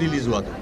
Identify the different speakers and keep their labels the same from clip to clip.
Speaker 1: Release हुआ था।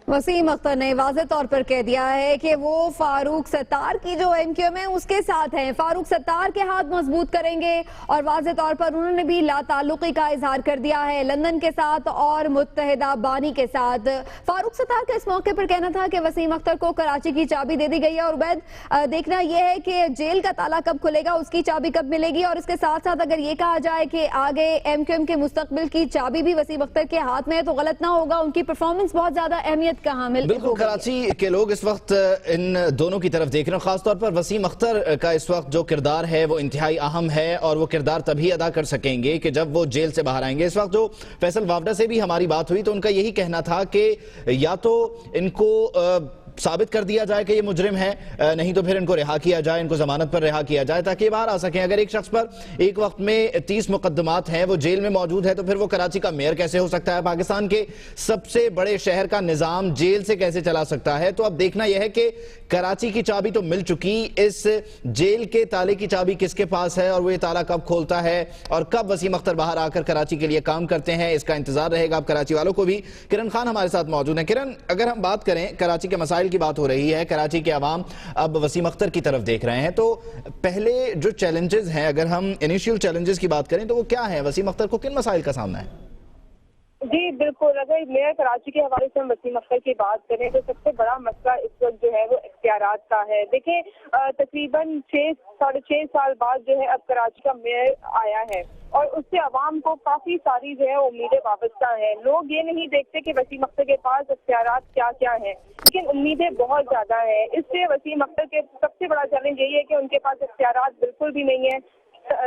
Speaker 2: वसीम अख्तर ने वाज़ेह तौर पर कह दिया है कि वो फारूक सत्तार की जो एमक्यूएम है उसके साथ हैं, फारूक सत्तार के हाथ मजबूत करेंगे और वाज़ेह तौर पर उन्होंने भी लाताल्लुकी का इजहार कर दिया है लंदन के साथ और मुत्तहिदा बानी के साथ। फारूक सत्तार का इस मौके पर कहना था कि वसीम अख्तर को कराची की चाबी दे दी गई है और उबैद देखना यह है कि जेल का ताला कब खुलेगा, उसकी चाबी कब मिलेगी और इसके साथ साथ अगर ये कहा जाए कि आगे एमक्यूएम के मुस्तकबिल की चाबी भी वसीम अख्तर के हाथ में है तो गलत ना होगा, उनकी परफॉर्मेंस बहुत ज्यादा अहमियत का हामिल।
Speaker 3: बिल्कुल, कराची के लोग इस वक्त इन दोनों की तरफ देख रहे हैं, खासतौर पर वसीम अख्तर का इस वक्त जो किरदार है वो इंतहाई अहम है और वो किरदार तभी अदा कर सकेंगे कि जब वो जेल से बाहर आएंगे। इस वक्त जो फैसल वावडा से भी हमारी बात हुई तो उनका यही कहना था कि या तो इनको साबित कर दिया जाए कि ये मुजरिम है, नहीं तो फिर इनको रिहा किया जाए, इनको जमानत पर रिहा किया जाए ताकि बाहर आ सकें। अगर एक शख्स पर एक वक्त में 30 मुकदमात हैं, वो जेल में मौजूद है, तो फिर वो कराची का मेयर कैसे हो सकता है? पाकिस्तान के सबसे बड़े शहर का निजाम जेल से कैसे चला सकता है? तो अब देखना यह है कि कराची की चाबी तो मिल चुकी, इस जेल के ताले की चाबी किसके पास है और वो ये ताला कब खोलता है और कब वसीम अख्तर बाहर आकर कराची के लिए काम करते हैं, इसका इंतजार रहेगा अब कराची वालों को भी। किरण खान हमारे साथ मौजूद है। किरण, अगर हम बात करें, कराची के मसाइल की बात हो रही है, कराची के अवाम अब वसीम अख्तर की तरफ देख रहे हैं, तो पहले जो चैलेंजेस हैं, अगर हम इनिशियल चैलेंजेस की बात करें तो वो क्या है? वसीम अख्तर को किन मसाइल का सामना है?
Speaker 4: जी बिल्कुल, अगर मेयर कराची के हवाले से हम वसीम अख्तर की बात करें तो सबसे बड़ा मसला इस वक्त जो है वो इख्तियारात का है। देखिए, तकरीबन 6-6.5 साल बाद जो है अब कराची का मेयर आया है और उससे अवाम को काफी सारी जो है उम्मीदें वाबस्ता हैं। लोग ये नहीं देखते कि वसीम अख्तर के पास इख्तियारात क्या क्या हैं, लेकिन उम्मीदें बहुत ज्यादा हैं। इससे वसीम अख्तर के सबसे बड़ा चैलेंज यही है कि उनके पास इख्तियारात बिल्कुल भी नहीं है,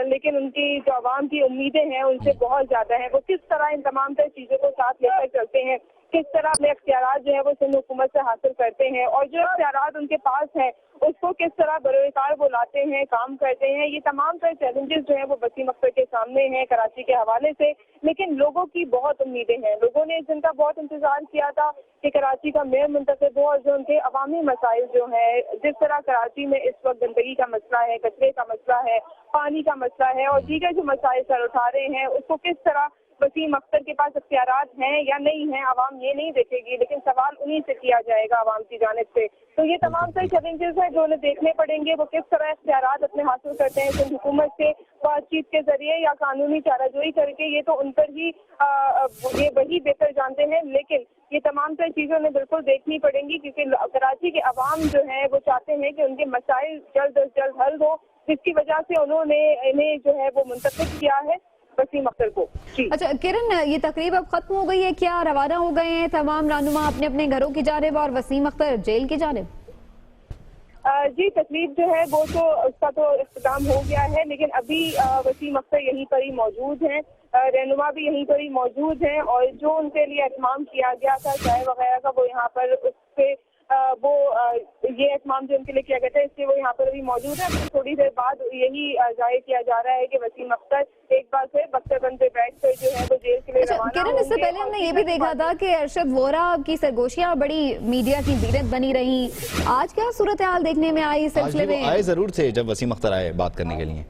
Speaker 4: लेकिन उनकी जो आवाम की उम्मीदें हैं उनसे बहुत ज्यादा हैं। वो किस तरह इन तमाम तरह चीजों को साथ लेकर चलते हैं, किस तरह अपने अख्तियारात जो है वो सिंध हुकूमत से हासिल करते हैं और जो अख्तियारात उनके पास है उसको किस तरह बरोकार वो लाते हैं, काम करते हैं, ये तमाम तरह चैलेंजेस जो है वो वसीम अख्तर के सामने हैं कराची के हवाले से। लेकिन लोगों की बहुत उम्मीदें हैं, लोगों ने इस दिन का बहुत इंतजार किया था कि कराची का मेयर मुंतखब हो और जो उनके अवामी मसाइल जो है, जिस तरह कराची में इस वक्त गंदगी का मसला है, कचरे का मसला है, पानी का मसला है और दीगर जो मसाइल सर उठा रहे हैं, उसको किस तरह वसीम अख्तर के पास इख्तियारात हैं या नहीं हैं, आवाम ये नहीं देखेगी, लेकिन सवाल उन्हीं से किया जाएगा आवाम की जानिब से। तो ये तमाम सारे चैलेंजेस हैं जो उन्हें देखने पड़ेंगे, वो किस तरह इख्तियारात अपने हासिल करते हैं सिंध हुकूमत से बातचीत के जरिए या कानूनी चाराजोई करके, ये तो उन पर ही ये वही बेहतर जानते हैं। लेकिन ये तमाम सारी चीजें उन्हें बिल्कुल देखनी पड़ेंगी क्योंकि कराची के अवाम जो है वो चाहते हैं कि उनके मसाइल जल्द अज जल्द हल हो, जिसकी वजह से उन्होंने इन्हें जो है वो मुंतखब किया है वसीम अख्तर को।
Speaker 2: अच्छा किरण, ये तकरीब अब खत्म हो गई है क्या? रवाना हो गए हैं तमाम रहनुमा अपने अपने घरों की जानिब और वसीम अख्तर जेल की जानिब?
Speaker 4: जी, तकरीब जो है वो तो उसका तो इख्तिताम हो गया है, लेकिन अभी वसीम अख्तर यहीं पर ही मौजूद हैं, रहनुमा भी यहीं पर ही मौजूद हैं और जो उनके लिए एहतमाम किया गया था चाय वगैरह का, वो यहाँ पर उससे वो ये एहतमाम जो उनके लिए किया गया था इसलिए वो यहाँ पर भी मौजूद है। थोड़ी देर बाद यही जाहिर किया जा रहा है कि वसीम अख्तर एक बार फिर बख्तरबंद पे बैठ कर जो है वो जेल के लिए रवाना
Speaker 2: किरण, इससे पहले हमने ये भी देखा था कि अरशद वोरा की सरगोशियां बड़ी मीडिया की जीनत बनी रही, आज क्या सूरत हाल देखने में आई इस सिलसिले में?
Speaker 3: आए जरूर थे जब वसीम अख्तर आए बात करने के लिए।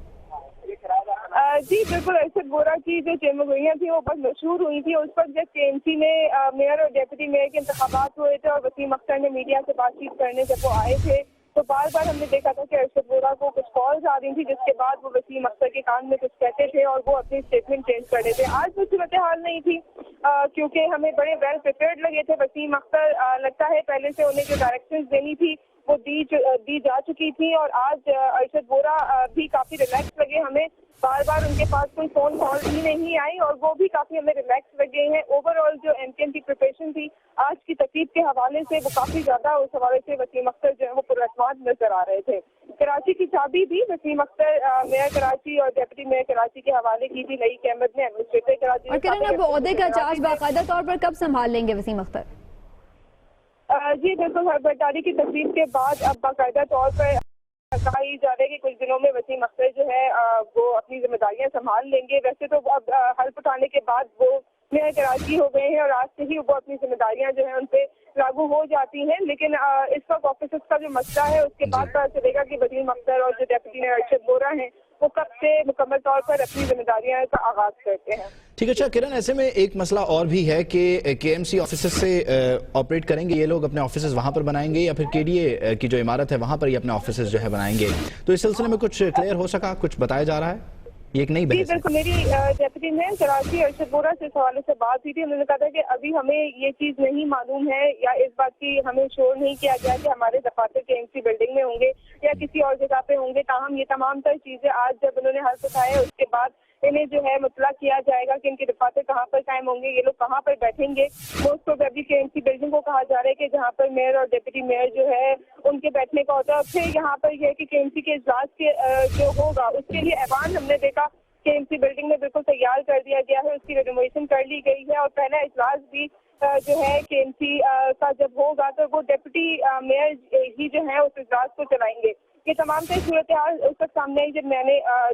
Speaker 4: जी बिल्कुल, अरशद वोरा की जो चेमगोइयाँ थी वो बहुत मशहूर हुई थी। उस पर जब केएमसी में मेयर और डेप्यूटी मेयर के इंतखाबात हुए थे और वसीम अख्तर ने मीडिया से बातचीत करने जब वो आए थे तो बार बार हमने देखा था कि अरशद वोरा को कुछ कॉल्स आ रही थी जिसके बाद वो वसीम अख्तर के कान में कुछ कहते थे और वो अपनी स्टेटमेंट चेंज कर देते। आज वो सूरत हाल नहीं थी क्योंकि हमें बड़े वेल प्रिपेयर्ड लगे थे वसीम अख्तर। लगता है पहले से उन्हें जो डायरेक्शंस देनी थी वो दी जा चुकी थी और आज अरशद वोरा भी काफी रिलैक्स लगे हमें, बार बार उनके पास कोई फोन कॉल भी नहीं आई और वो भी काफी हमें रिलैक्स लगे हैं। ओवरऑल जो एमकेएम की प्रिपरेशन थी आज की तकरीब के हवाले से वो काफी ज्यादा, उस हवाले से वसीम अख्तर जो है वो पुरअतमाद नजर आ रहे थे। कराची की चाबी भी वसीम अख्तर मेयर कराची और डेप्यूटी मेयर कराची के हवाले की थी नईक अहमद ने, एडमिनिस्ट्रेटर कराची।
Speaker 2: और किरण, अब ओहदे का चार्ज बाकायदा तौर पर कब संभाल लेंगे वसीम अख्तर?
Speaker 4: जी बिल्कुल, हरबरदारी की तकरीब के बाद अब बाकायदा तौर पर कहा ही जा रहा है कि कुछ दिनों में वसीम अख्तर जो है वो अपनी जिम्मेदारियां संभाल लेंगे। वैसे तो अब हल्फ उठाने के बाद वो मेयर कराची हो गए हैं और आज से ही वो अपनी जिम्मेदारियां जो है उन पे लागू हो जाती हैं, लेकिन इस वक्त ऑफिस का जो मसला है उसके बाद पता चलेगा कि वसीम अख्तर और जो डेप्यूटी मेयर अरशद वोरा हैं वो कब से मुकम्मल तौर पर अपनी जिम्मेदारियां का आगाज करते हैं।
Speaker 3: ठीक है। अच्छा किरण, ऐसे में एक मसला और भी है कि केएमसी ऑफिस से ऑपरेट करेंगे ये लोग, अपने ऑफिस वहां पर बनाएंगे या फिर केडीए की जो इमारत है वहां पर ये अपने ऑफिस जो है बनाएंगे? तो इस सिलसिले में कुछ क्लियर हो सका, कुछ बताया जा रहा है? ये एक नई
Speaker 4: जी
Speaker 3: बहस है।
Speaker 4: बिल्कुल, मेरी डेप्यूटी मेयर कराची अरशद वोहरा से इस हवाले से बात हुई थी। उन्होंने कहा था कि अभी हमें ये चीज नहीं मालूम है या इस बात की हमें शोर नहीं किया गया कि हमारे दफातर केएमसी बिल्डिंग में होंगे या किसी और जगह पे होंगे। ताहम ये तमाम तर चीजें आज जब उन्होंने हल्फ उठाया उसके बाद इन्हें जो है मुतला किया जाएगा कि इनके दफातर कहाँ पर कायम होंगे, ये लोग कहाँ पर बैठेंगे। मोस्ट प्रोबेबली केएमसी बिल्डिंग को कहा जा रहा है कि जहाँ पर मेयर और डिप्टी मेयर जो है उनके बैठने का होता है। फिर यहाँ पर यह है कि केएमसी के इजलास के जो होगा उसके लिए ऐवान हमने देखा केएमसी बिल्डिंग में बिल्कुल तैयार कर दिया गया है, उसकी रेनोवेशन कर ली गई है और पहला इजलास भी जो है केएमसी का जब होगा तो वो डिप्टी मेयर ही जो है उस इजलास को चलाएंगे। ये तमाम तरह सूरत हाल उस वक्त सामने आई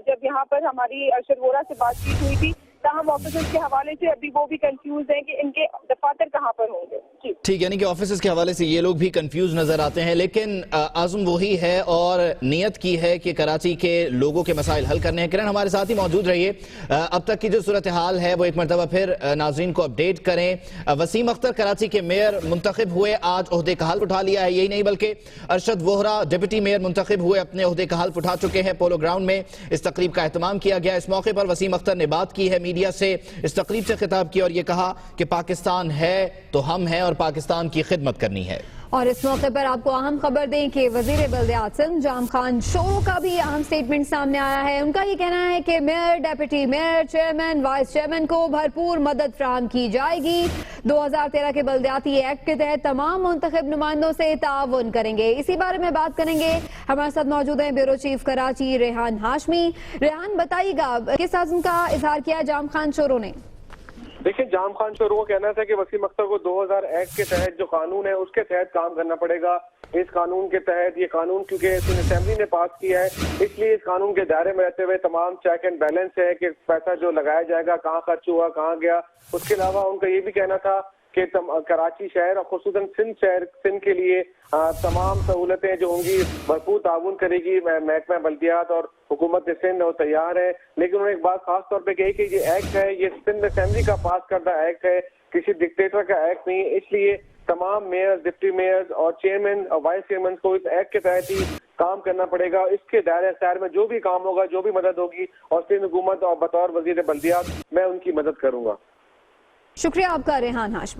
Speaker 4: जब यहाँ पर हमारी अरशद वोहरा से बातचीत हुई थी। ताहम ऑफिसर्स के हवाले से अभी वो भी कंफ्यूज हैं कि इनके दफातर कहाँ पर होंगे।
Speaker 3: ठीक, यानी कि ऑफिस के हवाले से ये लोग भी कंफ्यूज नजर आते हैं, लेकिन आज़म वही है और नियत की है कि कराची के लोगों के मसाइल हल करने हैं। किरण हमारे साथ ही मौजूद रहिए। अब तक की जो सूरत हाल है वो एक मरतबा फिर नाज़रीन को अपडेट करें। वसीम अख्तर कराची के मेयर मुंतखब हुए, आज ओहदे का हल्फ उठा लिया है। यही नहीं बल्कि अरशद वोहरा डिप्टी मेयर मुंतखब हुए, अपने ओहदे का हल्फ उठा चुके हैं। पोलो ग्राउंड में इस तकरीब का एहतमाम किया गया। इस मौके पर वसीम अख्तर ने बात की है, मीडिया से इस तकरीब से खिताब किया और ये कहा कि पाकिस्तान है तो हम हैं और पाकिस्तान की खिदमत करनी है।
Speaker 2: और इस मौके पर आपको अहम खबर दें कि वजीर बल्दियात सिंध जाम खान शोरो का भी अहम स्टेटमेंट सामने आया है। उनका ये कहना है कि mayor, deputy mayor, chairman, vice chairman को भरपूर मदद फराहम की जाएगी। 2013 के बल्दियाती एक्ट के तहत तमाम मुंतखब नुमाइंदों से ताउन करेंगे। इसी बारे में बात करेंगे। हमारे साथ मौजूद हैं ब्यूरो चीफ कराची रेहान हाशमी। रेहान, बताइएगा किस आज़म का इजहार किया जाम खान शोरो ने?
Speaker 1: देखिए, जाम खान शोरो को कहना था कि वसीम अख्तर को 2000 एक्ट के तहत जो कानून है उसके तहत काम करना पड़ेगा। इस कानून के तहत ये कानून क्योंकि असेंबली ने पास किया है इसलिए इस कानून के दायरे में रहते हुए तमाम चेक एंड बैलेंस है कि पैसा जो लगाया जाएगा कहाँ खर्च हुआ, कहाँ गया। उसके अलावा उनका ये भी कहना था कि कराची शहर और खुसूसन सिंध के लिए तमाम सहूलतें जो होंगी भरपूर ताउन करेगी महकमा बल्दियात और हुकूमत सिंध और तैयार है। लेकिन उन्होंने एक बात खास तौर पे कही कि ये एक्ट है ये सिंध असेंबली का पास करदा एक्ट है, किसी डिक्टेटर का एक्ट नहीं है। इसलिए तमाम मेयर, डिप्टी मेयर्स और चेयरमैन और वाइस चेयरमैन को इस एक्ट के तहत ही काम करना पड़ेगा। इसके दायरे शहर में जो भी काम होगा, जो भी मदद होगी और सिंध हुकूमत और बतौर वजीर बल्दियात मैं उनकी मदद करूंगा।
Speaker 2: शुक्रिया आपका रेहान हाशमी।